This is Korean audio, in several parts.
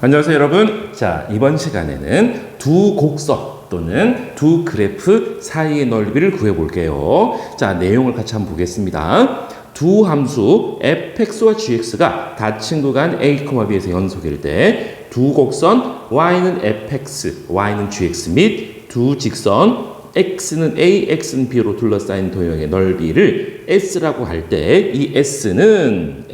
안녕하세요 여러분. 자, 이번 시간에는 두 곡선 또는 두 그래프 사이의 넓이를 구해 볼게요. 자, 내용을 같이 한번 보겠습니다. 두 함수 fx와 gx가 닫힌 구간 a, b에서 연속일 때 두 곡선 y는 fx, y는 gx 및 두 직선 x는 a, x는 b로 둘러싸인 도형의 넓이를 s라고 할 때 이 s는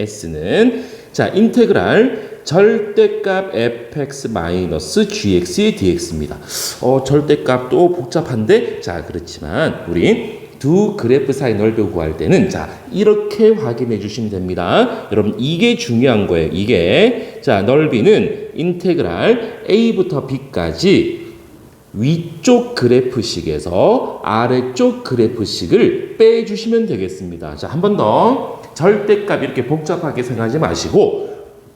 자, 인테그랄 절대값 fx-gx의 dx입니다. 절대값도 복잡한데, 자, 그렇지만 우리 두 그래프 사이 넓이를 구할 때는 자, 이렇게 확인해 주시면 됩니다. 여러분, 이게 중요한 거예요. 이게 자, 넓이는 인테그랄 a부터 b까지 위쪽 그래프식에서 아래쪽 그래프식을 빼주시면 되겠습니다. 자, 한 번 더. 절대값 이렇게 복잡하게 생각하지 마시고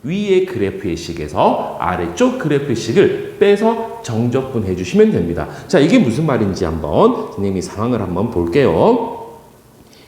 위의 그래프의 식에서 아래쪽 그래프의 식을 빼서 정적분 해주시면 됩니다. 자, 이게 무슨 말인지 한번 선생님이 상황을 한번 볼게요.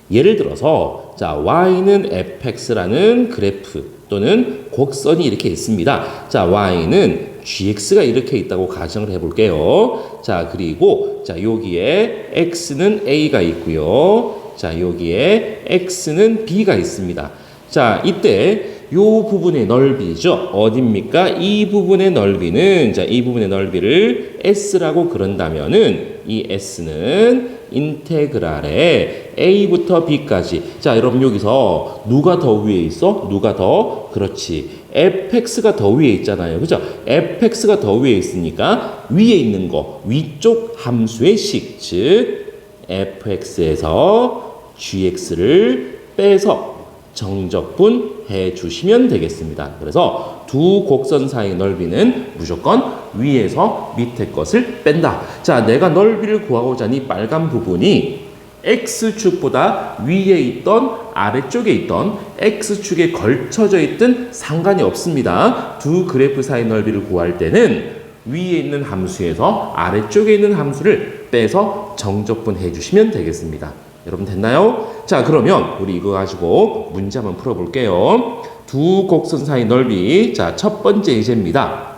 예를 들어서 자, y는 fx라는 그래프 또는 곡선이 이렇게 있습니다. 자, y는 gx가 이렇게 있다고 가정을 해볼게요. 자, 그리고 자, 여기에 x는 a가 있고요. 자, 여기에 x는 b가 있습니다. 자, 이때 요 부분의 넓이죠. 어딥니까? 이 부분의 넓이는 자, 이 부분의 넓이를 s라고 그런다면은 이 s는 인테그랄에 a부터 b까지. 자, 여러분 여기서 누가 더 위에 있어? 누가 더? 그렇지. fx가 더 위에 있잖아요. 그죠? fx가 더 위에 있으니까 위에 있는 거, 위쪽 함수의 식, 즉 fx에서 gx를 빼서 정적분 해 주시면 되겠습니다. 그래서 두 곡선 사이의 넓이는 무조건 위에서 밑에 것을 뺀다. 자, 내가 넓이를 구하고자 하니 빨간 부분이 x축보다 위에 있던 아래쪽에 있던 x축에 걸쳐져 있든 상관이 없습니다. 두 그래프 사이 넓이를 구할 때는 위에 있는 함수에서 아래쪽에 있는 함수를 빼서 정적분 해주시면 되겠습니다. 여러분 됐나요? 자, 그러면 우리 이거 가지고 문제 한번 풀어볼게요. 두 곡선 사이 넓이. 자, 첫 번째 예제입니다.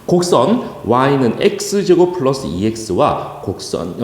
곡선 y는 x제곱 플러스 2x와 곡선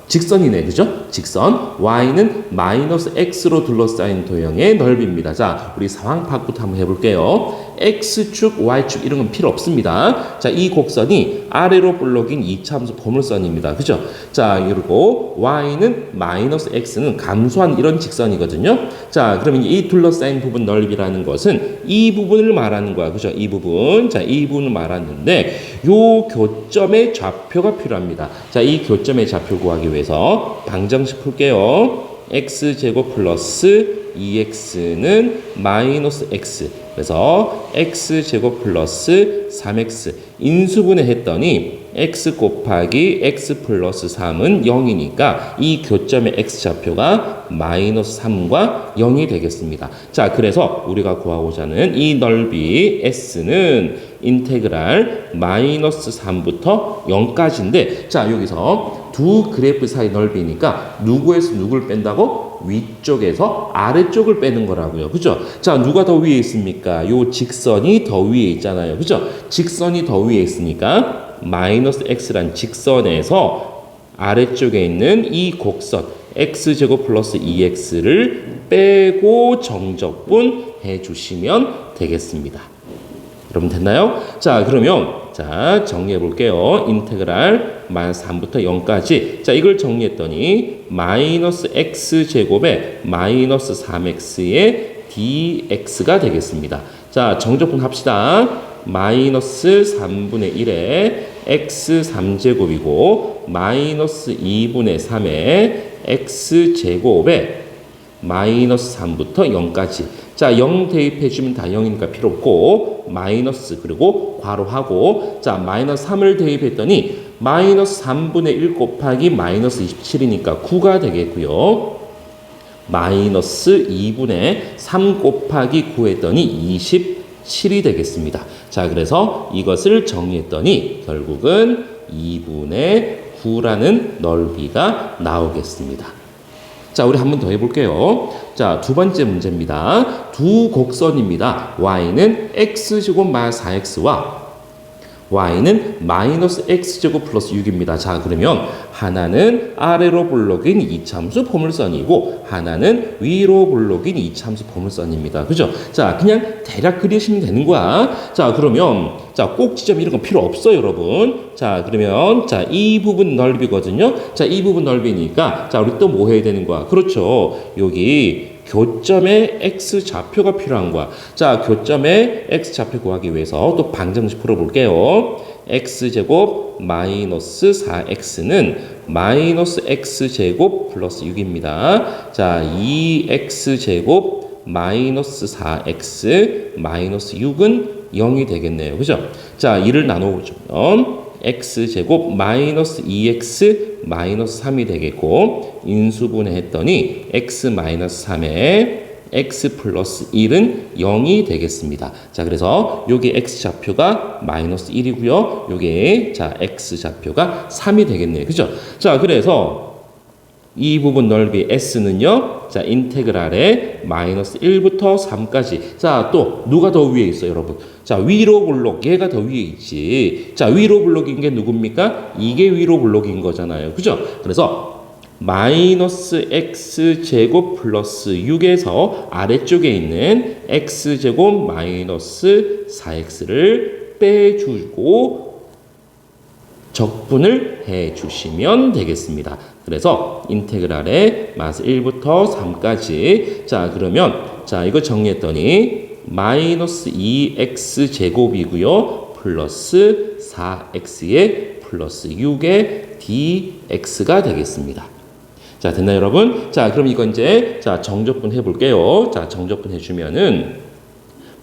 직선이네, 그죠? 직선 y는 마이너스 x로 둘러싸인 도형의 넓이입니다. 자, 우리 상황 파악부터 한번 해볼게요. x축, y축 이런 건 필요 없습니다. 자, 이 곡선이 아래로 볼록인 이차함수 포물선입니다. 그죠? 자, 그리고 y는 마이너스 x는 감소한 이런 직선이거든요. 자, 그러면 이 둘러싸인 부분 넓이라는 것은 이 부분을 말하는 거야. 그죠? 이 부분. 자, 이 부분을 말하는데 요 교점의 좌표가 필요합니다. 자, 이 교점의 좌표 구하기 위해서 방정식 풀게요. x제곱 플러스 2x는 마이너스 x. 그래서 x제곱 플러스 3x. 인수분해 했더니 x 곱하기 x 플러스 3은 0이니까 이 교점의 x좌표가 마이너스 3과 0이 되겠습니다. 자, 그래서 우리가 구하고자 하는 이 넓이 s는 인테그랄 마이너스 3부터 0까지인데, 자, 여기서 두 그래프 사이 넓이니까 누구에서 누굴 뺀다고? 위쪽에서 아래쪽을 빼는 거라고요. 그죠? 자, 누가 더 위에 있습니까? 요 직선이 더 위에 있잖아요. 그죠? 직선이 더 위에 있으니까 마이너스 x란 직선에서 아래쪽에 있는 이 곡선 x제곱 플러스 2x를 빼고 정적분 해주시면 되겠습니다. 여러분 됐나요? 자, 그러면 자, 정리해 볼게요. 인테그랄 마이너스 3부터 0까지. 자, 이걸 정리했더니 마이너스 x제곱에 마이너스 3x의 dx가 되겠습니다. 자, 정적분 합시다. 마이너스 3분의 1에 x 3제곱이고 마이너스 2분의 3에 x제곱에 마이너스 3부터 0까지. 자, 0 대입해주면 다 0이니까 필요 없고 마이너스 그리고 괄호하고 자, 마이너스 3을 대입했더니 마이너스 3분의 1 곱하기 마이너스 27이니까 9가 되겠고요. 마이너스 2분의 3 곱하기 9 했더니 27이 되겠습니다. 자, 그래서 이것을 정리했더니 결국은 2분의 9라는 넓이가 나오겠습니다. 자, 우리 한 번 더 해볼게요. 자, 두 번째 문제입니다. 두 곡선입니다. y는 x제곱 마이너스 4x와 y는 마이너스 x제곱 플러스 6입니다. 자, 그러면 하나는 아래로 볼록인 이참수 포물선이고 하나는 위로 볼록인 이참수 포물선입니다. 그죠? 자, 그냥 대략 그리시면 되는 거야. 자, 그러면 자, 꼭 지점 이런 건 필요 없어요, 여러분. 자, 그러면 자, 이 부분 넓이거든요. 자, 이 부분 넓이니까 자, 우리 또 뭐 해야 되는 거야? 그렇죠. 여기 교점의 x 좌표가 필요한 거야. 자, 교점의 x 좌표 구하기 위해서 또 방정식 풀어볼게요. x제곱 마이너스 4x는 마이너스 x제곱 플러스 6입니다. 자, 2x제곱 마이너스 4x 마이너스 6은 0이 되겠네요. 그죠? 자, 이를 나눠보면 x제곱 마이너스 2x 마이너스 3이 되겠고 인수분해 했더니 x 마이너스 3에 x 플러스 1은 0이 되겠습니다. 자, 그래서 여기 x 좌표가 마이너스 1이고요. 여기 자, x 좌표가 3이 되겠네요. 그죠? 자, 그래서 이 부분 넓이 s는요. 자, 인테그랄에 마이너스 1부터 3까지. 자, 또 누가 더 위에 있어요, 여러분? 자, 위로 블록 얘가 더 위에 있지. 자, 위로 블록인 게 누굽니까? 이게 위로 블록인 거잖아요. 그죠? 그래서 마이너스 x제곱 플러스 6에서 아래쪽에 있는 x제곱 마이너스 4x를 빼주고 적분을 해주시면 되겠습니다. 그래서 인테그랄에 마이너스 1부터 3까지. 자, 그러면 자, 이거 정리했더니 마이너스 2x 제곱이고요. 플러스 4x의 플러스 6의 dx가 되겠습니다. 자, 됐나요, 여러분? 자, 그럼 이거 이제 자, 정적분 해볼게요. 자, 정적분 해주면은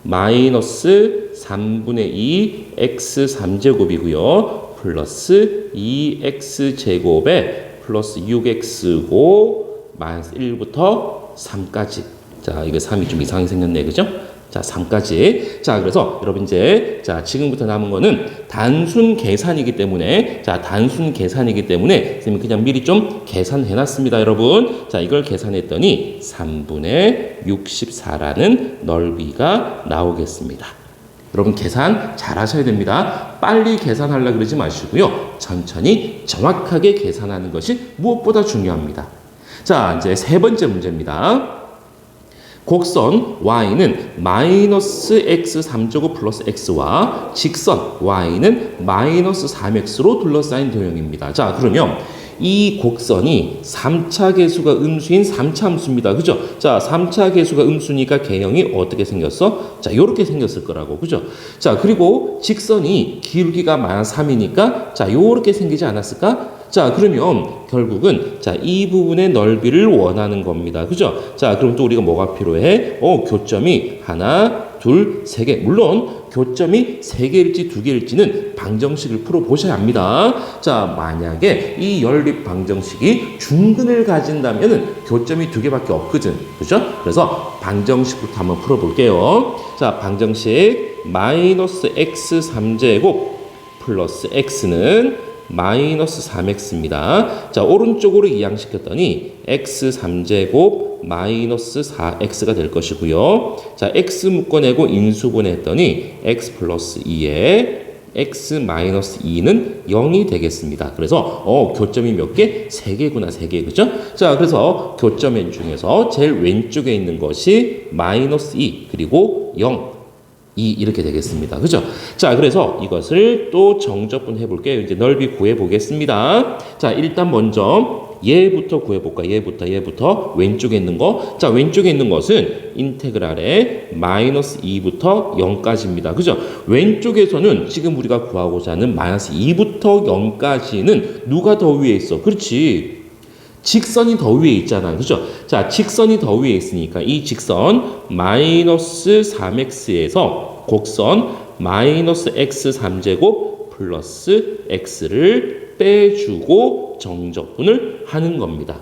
마이너스 3분의 2 x 3제곱이고요. 플러스 2x제곱에 플러스 6x고 마이너스 1부터 3까지. 자, 이거 3이 좀 이상하게 생겼네. 그죠? 자, 3까지. 자, 그래서 여러분 이제 자, 지금부터 남은 거는 단순 계산이기 때문에 자, 단순 계산이기 때문에 선생님이 그냥 미리 좀 계산해 놨습니다, 여러분. 자, 이걸 계산했더니 3분의 64라는 넓이가 나오겠습니다. 여러분 계산 잘 하셔야 됩니다. 빨리 계산하려고 그러지 마시고요. 천천히 정확하게 계산하는 것이 무엇보다 중요합니다. 자, 이제 세 번째 문제입니다. 곡선 y는 마이너스 x 3제곱 플러스 x와 직선 y는 마이너스 3x로 둘러싸인 도형입니다. 자, 그러면 이 곡선이 3차 계수가 음수인 3차 함수입니다. 그죠? 자, 3차 계수가 음수니까 개형이 어떻게 생겼어? 자, 요렇게 생겼을 거라고. 그죠? 자, 그리고 직선이 기울기가 마이너스 3이니까 자, 요렇게 생기지 않았을까? 자, 그러면 결국은 자, 이 부분의 넓이를 원하는 겁니다. 그죠? 자, 그럼 또 우리가 뭐가 필요해? 교점이 하나, 둘, 세 개. 물론 교점이 세 개일지 두 개일지는 방정식을 풀어보셔야 합니다. 자, 만약에 이 연립 방정식이 중근을 가진다면은 교점이 두 개밖에 없거든. 그죠? 그래서 방정식부터 한번 풀어볼게요. 자, 방정식 마이너스 x 3제곱 플러스 x는 마이너스 3x입니다. 자, 오른쪽으로 이항시켰더니 x 3제곱 마이너스 4x가 될 것이고요. 자, x 묶어내고 인수분해했더니 x 플러스 2에 x 마이너스 2는 0이 되겠습니다. 그래서 교점이 몇 개? 3개구나, 3개. 그죠? 자, 그래서 교점 중에서 제일 왼쪽에 있는 것이 마이너스 2 그리고 0 이렇게 되겠습니다. 그죠? 자, 그래서 이것을 또 정적분 해볼게요. 이제 넓이 구해보겠습니다. 자, 일단 먼저 얘부터 구해볼까? 얘부터 왼쪽에 있는 거. 자, 왼쪽에 있는 것은 인테그랄에 마이너스 2부터 0까지입니다. 그죠? 왼쪽에서는 지금 우리가 구하고자 하는 마이너스 2부터 0까지는 누가 더 위에 있어? 그렇지. 직선이 더 위에 있잖아. 그죠? 자, 직선이 더 위에 있으니까 이 직선 마이너스 3x에서 곡선 마이너스 x 3제곱 플러스 x를 빼주고 정적분을 하는 겁니다.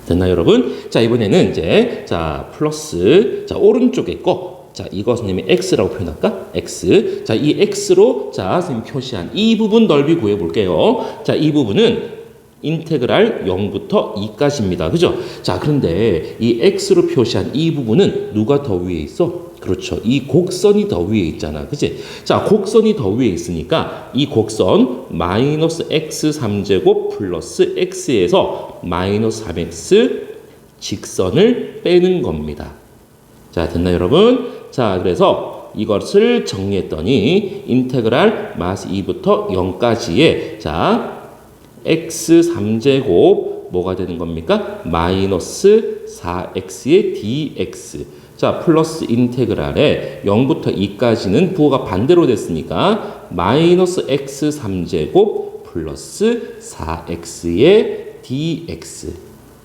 됐나요, 여러분? 자, 이번에는 이제 자, 플러스 자, 오른쪽에 거. 자, 이거 선생님이 x라고 표현할까? x. 자, 이 x로 자, 선생님 표시한 이 부분 넓이 구해 볼게요. 자, 이 부분은 인테그랄 0부터 2까지입니다. 그죠? 자, 그런데 이 x로 표시한 이 부분은 누가 더 위에 있어? 그렇죠. 이 곡선이 더 위에 있잖아. 그치? 자, 곡선이 더 위에 있으니까 이 곡선 마이너스 x 3제곱 플러스 x에서 마이너스 3x 직선을 빼는 겁니다. 자, 됐나요, 여러분? 자, 그래서 이것을 정리했더니 인테그랄 마이너스 2부터 0까지의 자, x 3제곱 뭐가 되는 겁니까? 마이너스 4x의 dx. 자, 플러스 인테그랄에 0부터 2까지는 부호가 반대로 됐으니까 마이너스 x 3제곱 플러스 4x의 dx.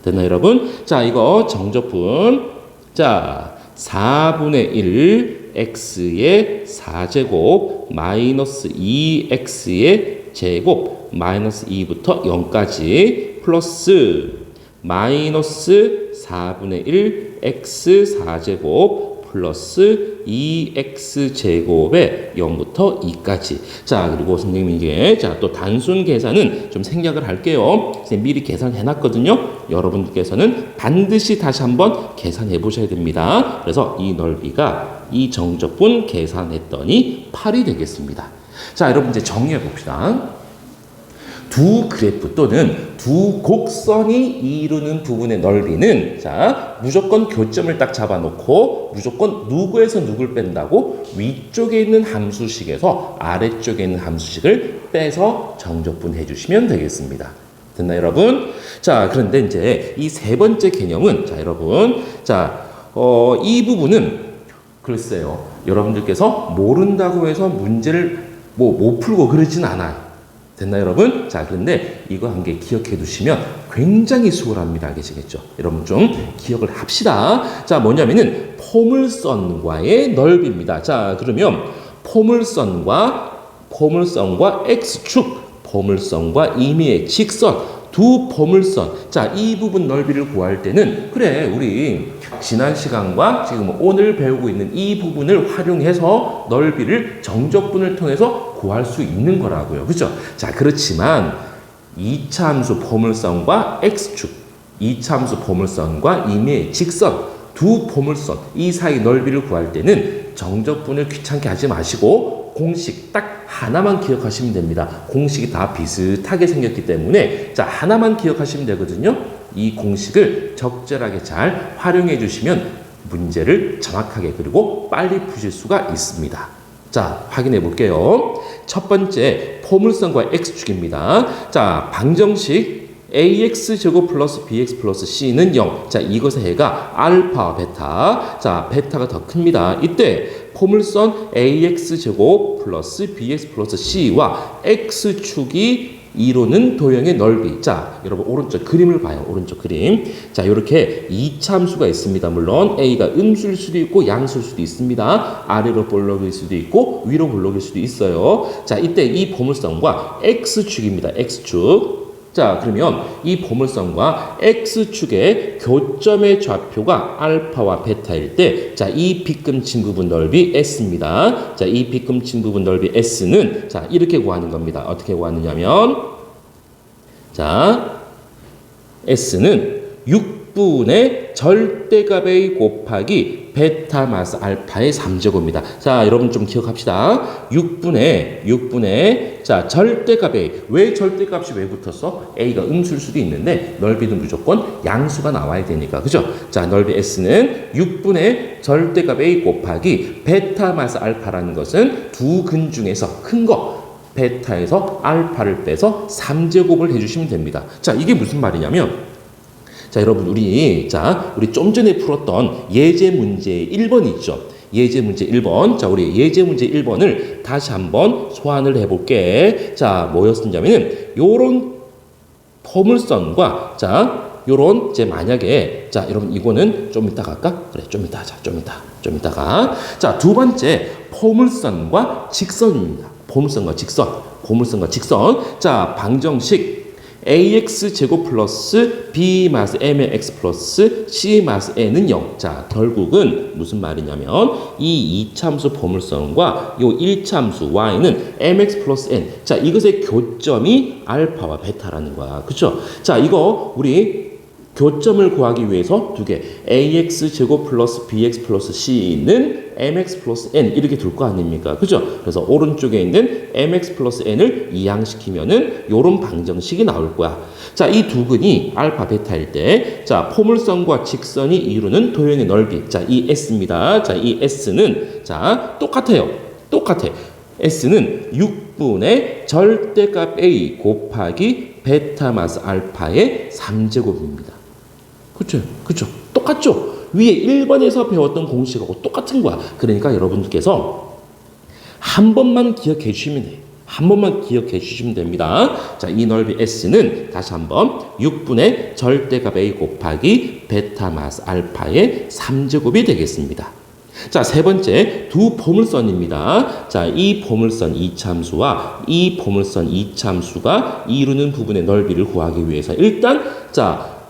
됐나요, 여러분? 자, 이거 정적분. 자, 4분의 1 x의 4제곱 마이너스 2x의 제곱 마이너스 2부터 0까지 플러스 마이너스 4분의 1 x 4제곱 플러스 2x제곱에 0부터 2까지. 자, 그리고 선생님이 이게 자, 또 단순 계산은 좀 생략을 할게요. 선생님 미리 계산해 놨거든요. 여러분들께서는 반드시 다시 한번 계산해 보셔야 됩니다. 그래서 이 넓이가 이 정적분 계산했더니 8이 되겠습니다. 자, 여러분 이제 정리해 봅시다. 두 그래프 또는 두 곡선이 이루는 부분의 넓이는 자, 무조건 교점을 딱 잡아놓고 무조건 누구에서 누굴 뺀다고? 위쪽에 있는 함수식에서 아래쪽에 있는 함수식을 빼서 정적분 해주시면 되겠습니다. 됐나요, 여러분? 자, 그런데 이제 이 세 번째 개념은 자, 여러분, 자, 이 부분은 글쎄요, 여러분들께서 모른다고 해서 문제를 못 풀고 그러진 않아요. 됐나요, 여러분? 자, 그런데 이거 한 개 기억해 두시면 굉장히 수월합니다. 아시겠죠? 여러분 좀 기억을 합시다. 자, 뭐냐면은 포물선과의 넓이입니다. 자, 그러면 포물선과 x축, 포물선과 임의의 직선, 두 포물선. 자, 이 부분 넓이를 구할 때는 그래, 우리 지난 시간과 지금 오늘 배우고 있는 이 부분을 활용해서 넓이를 정적분을 통해서 구할 수 있는 거라고요. 그죠? 자, 그렇지만 2차 함수 포물선과 x축, 2차 함수 포물선과 임의의 직선, 두 포물선 이 사이 넓이를 구할 때는 정적분을 귀찮게 하지 마시고 공식 딱 하나만 기억하시면 됩니다. 공식이 다 비슷하게 생겼기 때문에 자, 하나만 기억하시면 되거든요. 이 공식을 적절하게 잘 활용해 주시면 문제를 정확하게 그리고 빨리 푸실 수가 있습니다. 자, 확인해 볼게요. 첫 번째 포물선과 x축입니다. 자, 방정식 ax제곱 플러스 bx 플러스 c는 0. 자, 이것의 해가 알파, 베타. 자, 베타가 더 큽니다. 이때 포물선 ax제곱 플러스 bx 플러스 c와 x축이 이루는 도형의 넓이. 자, 여러분 오른쪽 그림을 봐요. 오른쪽 그림. 자, 이렇게 2차 함수가 있습니다. 물론 a가 음수일 수도 있고 양수일 수도 있습니다. 아래로 볼록일 수도 있고 위로 볼록일 수도 있어요. 자, 이때 이 포물선과 x축입니다. x축. 자, 그러면 이 포물선과 x축의 교점의 좌표가 알파와 베타일 때, 자, 이 빗금친 부분 넓이 s입니다. 자, 이 빗금친 부분 넓이 s는, 자, 이렇게 구하는 겁니다. 어떻게 구하느냐면, 자, s는 6분의 절대값 a 곱하기 베타 마이너스 알파의 3제곱입니다. 자, 여러분 좀 기억합시다. 6분의 자, 절대값 a. 왜 절대값이 왜 붙었어? a가 음수일 수도 있는데 넓이는 무조건 양수가 나와야 되니까. 그죠? 자, 넓이 s는 6분의 절대값 a 곱하기 베타 마이너스 알파라는 것은 두 근 중에서 큰 거 베타에서 알파를 빼서 3제곱을 해주시면 됩니다. 자, 이게 무슨 말이냐면 자, 여러분 우리 좀 전에 풀었던 예제 문제 1번 있죠. 예제 문제 1번. 자, 우리 예제 문제 1번을 다시 한번 소환을 해볼게. 자, 뭐였었냐면은 요런 포물선과 자, 요런 이제 만약에 자, 여러분 이거는 좀 이따 갈까? 그래, 좀 이따 하자. 좀 이따가. 자, 두 번째 포물선과 직선입니다. 포물선과 직선. 자, 방정식 ax 제곱 플러스 b 마스 m의 x 플러스 c 마스 n은 0. 자, 결국은 무슨 말이냐면 이 이참수 포물선과 요 1참수 y는 mx 플러스 n. 자, 이것의 교점이 알파와 베타라는 거야. 그쵸? 자, 이거 우리 교점을 구하기 위해서 두 개, ax 제곱 플러스 bx 플러스 c는 mx 플러스 n 이렇게 둘 거 아닙니까? 그죠? 그래서 오른쪽에 있는 mx 플러스 n을 이항시키면은 요런 방정식이 나올 거야. 자, 이 두 근이 알파, 베타일 때, 자, 포물선과 직선이 이루는 도형의 넓이. 자, 이 s입니다. 자, 이 s는, 자, 똑같아요. 똑같아. s는 6분의 절대값 a 곱하기 베타 마스 알파의 3제곱입니다. 그쵸? 그쵸? 똑같죠? 위에 1번에서 배웠던 공식하고 똑같은 거야. 그러니까 여러분들께서 한 번만 기억해 주시면 돼요. 한 번만 기억해 주시면 됩니다. 자, 이 넓이 S는 다시 한번 6분의 절대값 A 곱하기 베타 마스 알파의 3제곱이 되겠습니다. 자, 세 번째 두 포물선입니다. 자, 이 포물선 이참수와 이 포물선 이참수가 이루는 부분의 넓이를 구하기 위해서 일단 자,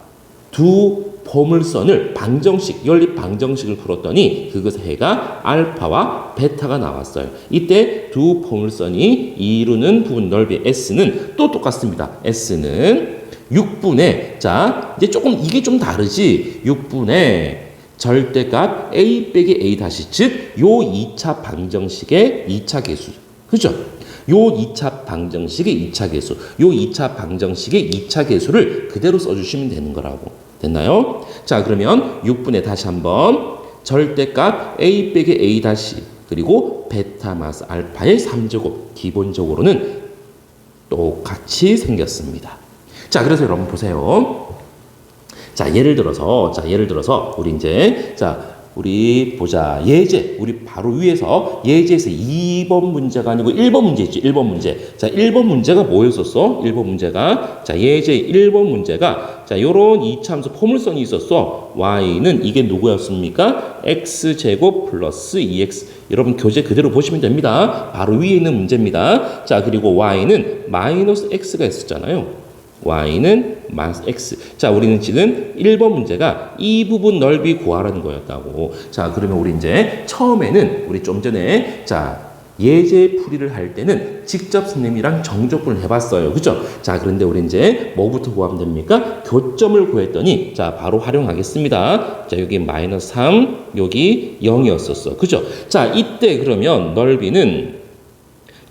두 포물선을 방정식, 연립 방정식을 풀었더니 그것의 해가 알파와 베타가 나왔어요. 이때 두 포물선이 이루는 부분 넓이 S는 또 똑같습니다. S는 6분의, 자, 이제 조금 이게 좀 다르지. 6분의 절대값 A 빼기 A 다시, 즉, 요 2차 방정식의 2차 계수. 그죠? 요 2차 방정식의 2차 계수. 요 2차 방정식의 2차 계수를 그대로 써주시면 되는 거라고. 됐나요? 자, 그러면 6분의 다시 한번 절대값 A 빼기 A 다시, 그리고 베타 마스 알파의 3제곱. 기본적으로는 똑같이 생겼습니다. 자, 그래서 여러분 보세요. 자, 예를 들어서 우리 이제, 자, 우리 보자. 예제. 우리 바로 위에서 예제에서 2번 문제가 아니고 1번 문제 있죠. 1번 문제. 자, 1번 문제가 뭐였었어? 1번 문제가, 자, 예제 1번 문제가, 자, 요런 이참수 포물선이 있었어. y는 이게 누구였습니까? x제곱 플러스 2x. 여러분 교재 그대로 보시면 됩니다. 바로 위에 있는 문제입니다. 자, 그리고 y는 마이너스 x가 있었잖아요. y는 마이너스 x. 자, 우리는 지금 1번 문제가 이 부분 넓이 구하라는 거였다고. 자, 그러면 우리 이제 처음에는 우리 좀 전에, 자, 예제 풀이를 할 때는 직접 선생님이랑 정적분을 해봤어요. 그죠? 자, 그런데 우리 이제 뭐부터 구하면 됩니까? 교점을 구했더니, 자, 바로 활용하겠습니다. 자, 여기 마이너스 3, 여기 0이었었어. 그죠? 자, 이때 그러면 넓이는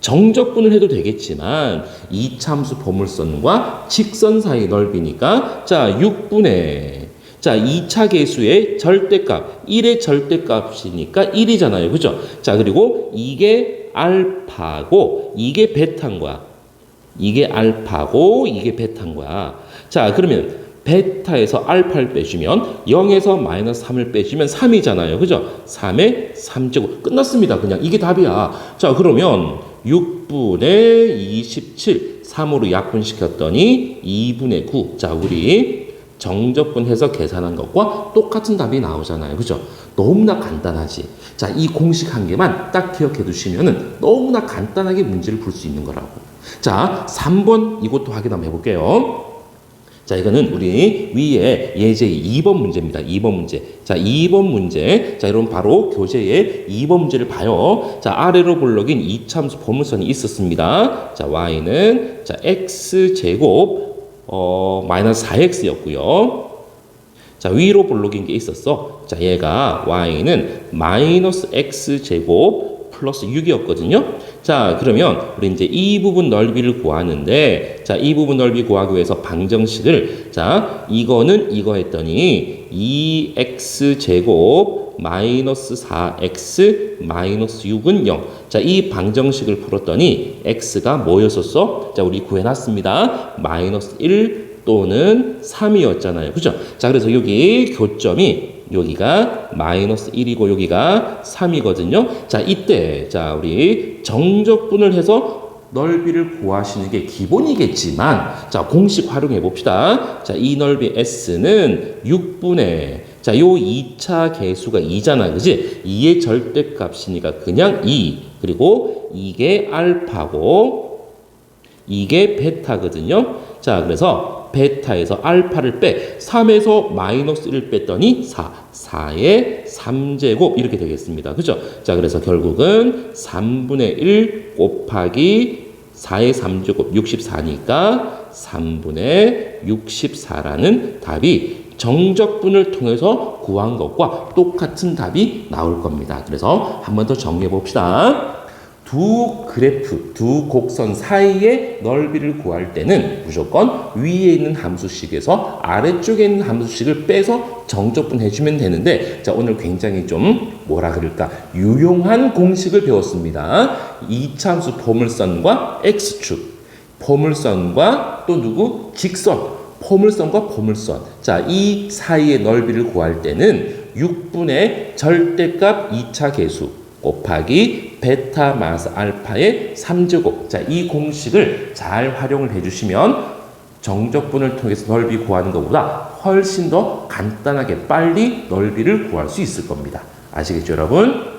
정적분을 해도 되겠지만 이참수 포물선과 직선 사이 넓이니까, 자, 6분의, 자, 2차 계수의 절대값, 1의 절대값이니까 1이잖아요. 그죠? 자, 그리고 이게 알파고 이게 베타인 거야. 이게 알파고 이게 베타인 거야. 자, 그러면 베타에서 알파를 빼주면 0에서 마이너스 3을 빼주면 3이잖아요. 그죠? 3의 3제곱. 끝났습니다. 그냥 이게 답이야. 자, 그러면 6분의 27, 3으로 약분시켰더니 2분의 9. 자, 우리 정적분해서 계산한 것과 똑같은 답이 나오잖아요. 그죠? 너무나 간단하지. 자, 이 공식 한 개만 딱 기억해 두시면은 너무나 간단하게 문제를 풀 수 있는 거라고. 자, 3번 이것도 확인 한번 해볼게요. 자, 이거는 우리 위에 예제 2번 문제입니다. 2번 문제. 자, 2번 문제. 자, 여러분 바로 교재에 2번 문제를 봐요. 자, 아래로 볼록인 이참수 포물선이 있었습니다. 자, y는, 자, x제곱, 마이너스 4x였고요. 자, 위로 볼록인 게 있었어. 자, 얘가 y는 마이너스 x제곱 플러스 6이었거든요. 자, 그러면 우리 이제 이 부분 넓이를 구하는데, 자, 이 부분 넓이 구하기 위해서 방정식을, 자, 이거는 이거 했더니 2x제곱 마이너스 4x 마이너스 6은 0. 자, 이 방정식을 풀었더니 x가 뭐였었어? 자, 우리 구해놨습니다. 마이너스 1 또는 3이었잖아요. 그죠? 자, 그래서 여기 교점이 여기가 마이너스 1이고 여기가 3이거든요. 자, 이때, 자, 우리 정적분을 해서 넓이를 구하시는 게 기본이겠지만, 자, 공식 활용해 봅시다. 자, 이 넓이 S는 6분의, 자, 요 2차 계수가 2잖아. 그지? 2의 절대값이니까 그냥 2. 그리고 이게 알파고, 이게 베타거든요. 자, 그래서 베타에서 알파를 빼 3에서 마이너스 1을 뺐더니 4의 3제곱 이렇게 되겠습니다. 그죠? 자, 그래서 결국은 3분의 1 곱하기 4의 3제곱 64니까 3분의 64라는 답이 정적분을 통해서 구한 것과 똑같은 답이 나올 겁니다. 그래서 한 번 더 정리해 봅시다. 두 그래프, 두 곡선 사이의 넓이를 구할 때는 무조건 위에 있는 함수식에서 아래쪽에 있는 함수식을 빼서 정적분 해주면 되는데, 자, 오늘 굉장히 좀 뭐라 그럴까 유용한 공식을 배웠습니다. 이차함수 포물선과 x축, 포물선과 또 누구? 직선, 포물선과 포물선. 자, 이 사이의 넓이를 구할 때는 6분의 절대값 2차 계수 곱하기 베타 마이너스 알파의 3제곱. 자, 이 공식을 잘 활용을 해주시면 정적분을 통해서 넓이 구하는 것보다 훨씬 더 간단하게 빨리 넓이를 구할 수 있을 겁니다. 아시겠죠, 여러분?